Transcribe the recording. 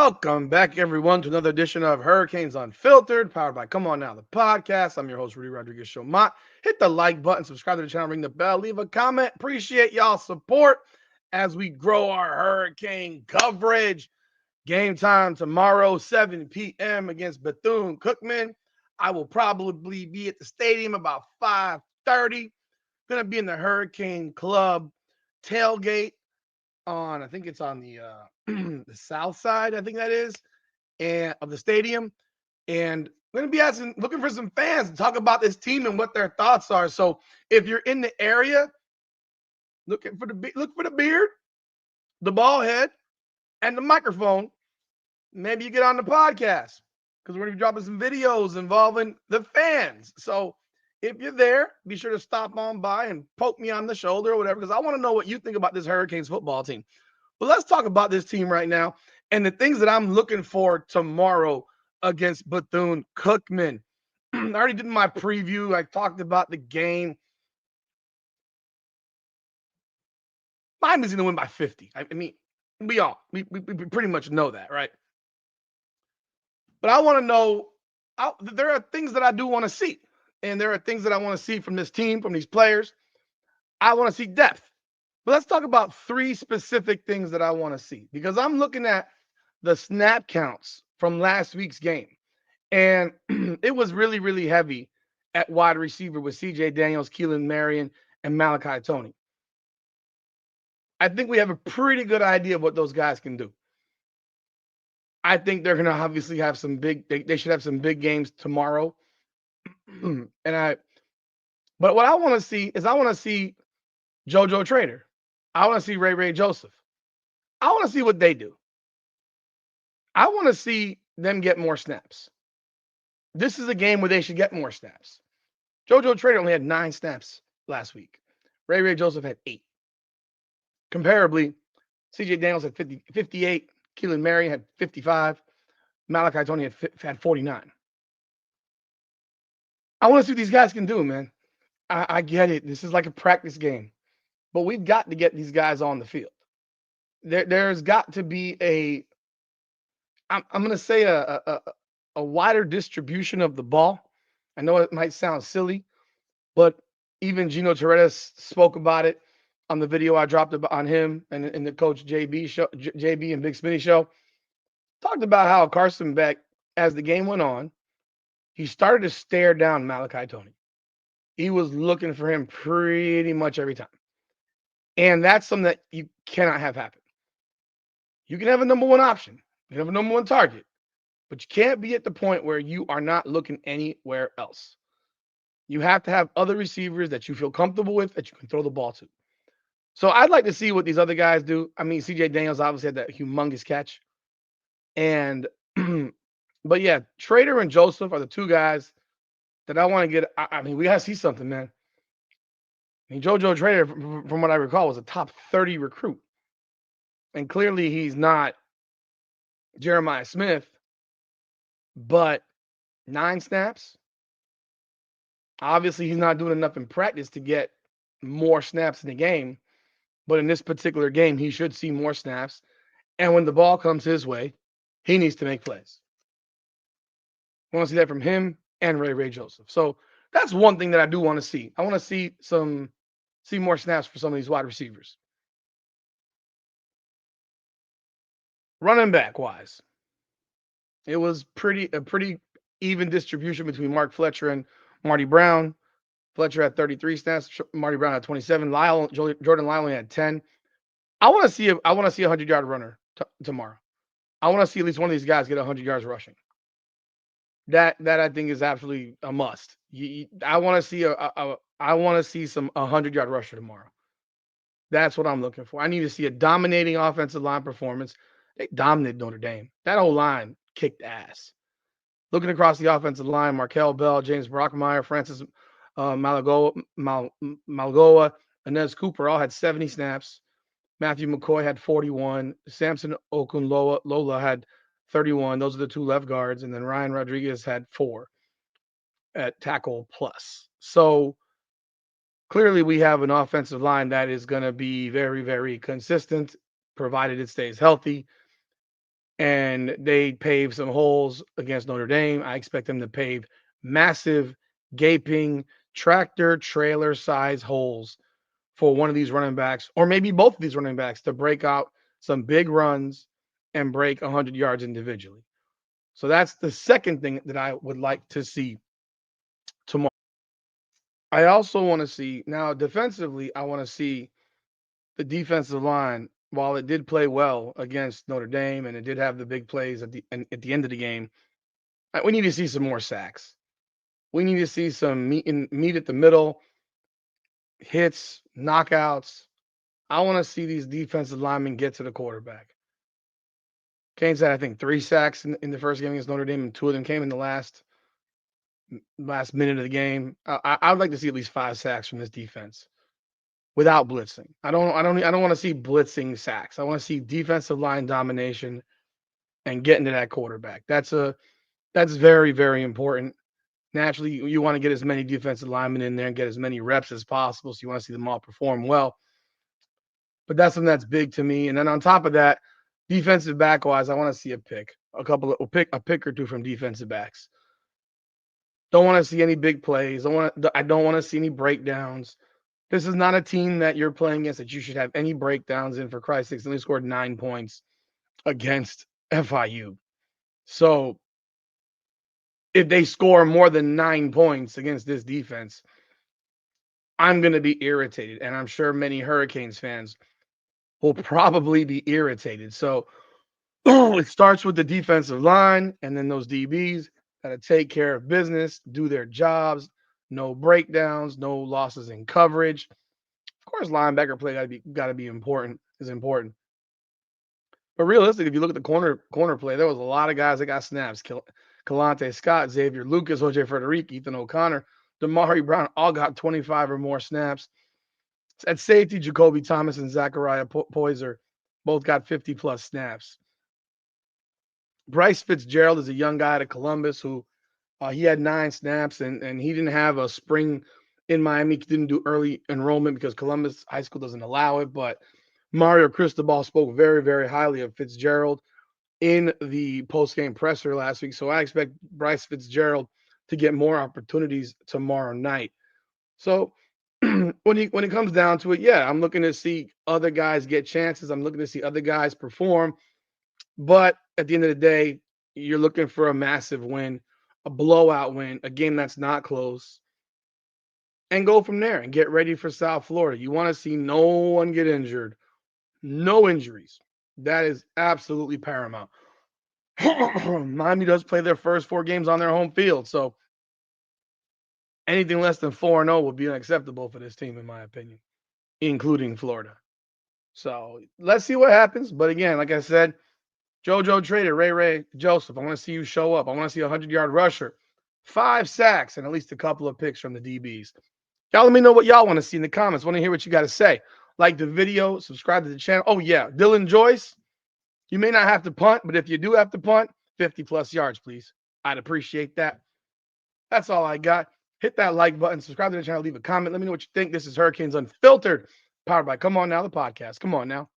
Welcome back, everyone, to another edition of Hurricanes Unfiltered, powered by Come On Now, the podcast. I'm your host, Rudy Rodriguez Showmont. Hit the like button, subscribe to the channel, ring the bell, leave a comment. Appreciate y'all's support as we grow our Hurricane coverage. Game time tomorrow, 7 p.m. against Bethune Cookman. I will probably be at the stadium about 5:30. Going to be in the Hurricane Club tailgate on, I think it's on the the south side, I think that is, and of the stadium. And we're gonna be looking for some fans to talk about this team and what their thoughts are. So if you're in the area, look for the beard, the ball head, and the microphone. Maybe you get on the podcast because we're gonna be dropping some videos involving the fans. So if you're there, be sure to stop on by and poke me on the shoulder or whatever, because I want to know what you think about this Hurricanes football team. But let's talk about this team right now and the things that I'm looking for tomorrow against Bethune Cookman. I already did my preview. I talked about the game. Miami's going to win by 50. I mean, we pretty much know that, right? But I want to know, there are things that I do want to see. And there are things that I want to see from this team, from these players. I want to see depth. But let's talk about three specific things that I want to see, because I'm looking at the snap counts from last week's game. And it was really, really heavy at wide receiver with CJ Daniels, Keelan Marion, and Malachi Tony. I think we have a pretty good idea of what those guys can do. I think they're going to obviously have some they should have some big games tomorrow. But what I want to see is I want to see JoJo Trader. I want to see Ray Joseph. I want to see what they do. I want to see them get more snaps. This is a game where they should get more snaps. JoJo Trader only had 9 snaps last week. Ray Joseph had 8. Comparably, CJ Daniels had 58. Keelan Marion had 55. Malachi Tony had 49. I want to see what these guys can do, man. I get it. This is like a practice game. But we've got to get these guys on the field. There's got to be I'm going to say a wider distribution of the ball. I know it might sound silly, but even Gino Toretta spoke about it on the video I dropped on him and in the Coach JB and Big Smitty show. Talked about how Carson Beck, as the game went on, he started to stare down Malachi Tony. He was looking for him pretty much every time. And that's something that you cannot have happen. You can have a number one option. You can have a number one target. But you can't be at the point where you are not looking anywhere else. You have to have other receivers that you feel comfortable with, that you can throw the ball to. So I'd like to see what these other guys do. I mean, CJ Daniels obviously had that humongous catch. And, but yeah, Trader and Joseph are the two guys that I want to get. I mean, we got to see something, man. I mean, JoJo Trader, from what I recall, was a top 30 recruit. And clearly he's not Jeremiah Smith, but 9 snaps. Obviously, he's not doing enough in practice to get more snaps in the game. But in this particular game, he should see more snaps. And when the ball comes his way, he needs to make plays. I want to see that from him and Ray Joseph. So that's one thing that I do want to see. I want to see more snaps for some of these wide receivers. Running back wise, it was a pretty even distribution between Mark Fletcher and Marty Brown. Fletcher had 33 snaps. Marty Brown had 27. Jordan Lyle only had 10. I want to see a 100-yard runner tomorrow. I want to see at least one of these guys get 100 yards rushing. That I think is absolutely a must. I want to see I want to see some 100-yard rusher tomorrow. That's what I'm looking for. I need to see a dominating offensive line performance. They dominated Notre Dame. That whole line kicked ass. Looking across the offensive line, Markel Bell, James Brockmeyer, Francis Malgoa, Inez Cooper all had 70 snaps. Matthew McCoy had 41. Samson Okunlola had 31. Those are the 2 left guards. And then Ryan Rodriguez had 4 at tackle plus. So clearly we have an offensive line that is going to be very, very consistent, provided it stays healthy. and they paved some holes against Notre Dame. I expect them to pave massive, gaping, tractor trailer size holes for one of these running backs, or maybe both of these running backs, to break out some big runs and break 100 yards individually. So that's the second thing that I would like to see tomorrow. I also want to see now defensively, I want to see the defensive line, while it did play well against Notre Dame and it did have the big plays at the end of the game, we need to see some more sacks. We need to see some meat at the middle, hits, knockouts. I want to see these defensive linemen get to the quarterback. Canes had, I think, 3 sacks in the first game against Notre Dame, and 2 of them came in the last minute of the game. I would like to see at least 5 sacks from this defense without blitzing. I don't want to see blitzing sacks. I want to see defensive line domination and getting to that quarterback. That's very, very important. Naturally, you want to get as many defensive linemen in there and get as many reps as possible. So you want to see them all perform well. But that's something that's big to me. And then on top of that, defensive back wise, I want to see a pick or two from defensive backs. Don't want to see any big plays. I don't want to see any breakdowns. This is not a team that you're playing against that you should have any breakdowns in. For Christ's sakes, they only scored 9 points against FIU. So if they score more than 9 points against this defense, I'm going to be irritated. And I'm sure many Hurricanes fans will probably be irritated. So it starts with the defensive line, and then those DBs got to take care of business, do their jobs, no breakdowns, no losses in coverage. Of course, linebacker play got to be important. Is important. But realistically, if you look at the corner play, there was a lot of guys that got snaps. Kalante Scott, Xavier Lucas, OJ Frederick, Ethan O'Connor, Damari Brown all got 25 or more snaps. At safety, Jacoby Thomas and Zachariah Poyser both got 50 plus snaps. Bryce Fitzgerald is a young guy out of Columbus who he had 9 snaps, and he didn't have a spring in Miami. He didn't do early enrollment because Columbus High School doesn't allow it. But Mario Cristobal spoke very, very highly of Fitzgerald in the post-game presser last week. So I expect Bryce Fitzgerald to get more opportunities tomorrow night. So when it comes down to it, yeah, I'm looking to see other guys get chances. I'm looking to see other guys perform. But at the end of the day, you're looking for a massive win, a blowout win, a game that's not close, and go from there and get ready for South Florida. You want to see no one get injured, no injuries. That is absolutely paramount. Miami does play their first 4 games on their home field, so anything less than 4-0 would be unacceptable for this team, in my opinion, including Florida. So let's see what happens. But again, like I said, JoJo Trader, Ray Joseph, I want to see you show up. I want to see a 100-yard rusher, 5 sacks, and at least a couple of picks from the DBs. Y'all let me know what y'all want to see in the comments. Want to hear what you got to say. Like the video, subscribe to the channel. Oh, yeah, Dylan Joyce, you may not have to punt, but if you do have to punt, 50-plus yards, please. I'd appreciate that. That's all I got. Hit that like button, subscribe to the channel, leave a comment. Let me know what you think. This is Hurricanes Unfiltered, powered by Come On Now, the podcast. Come on now.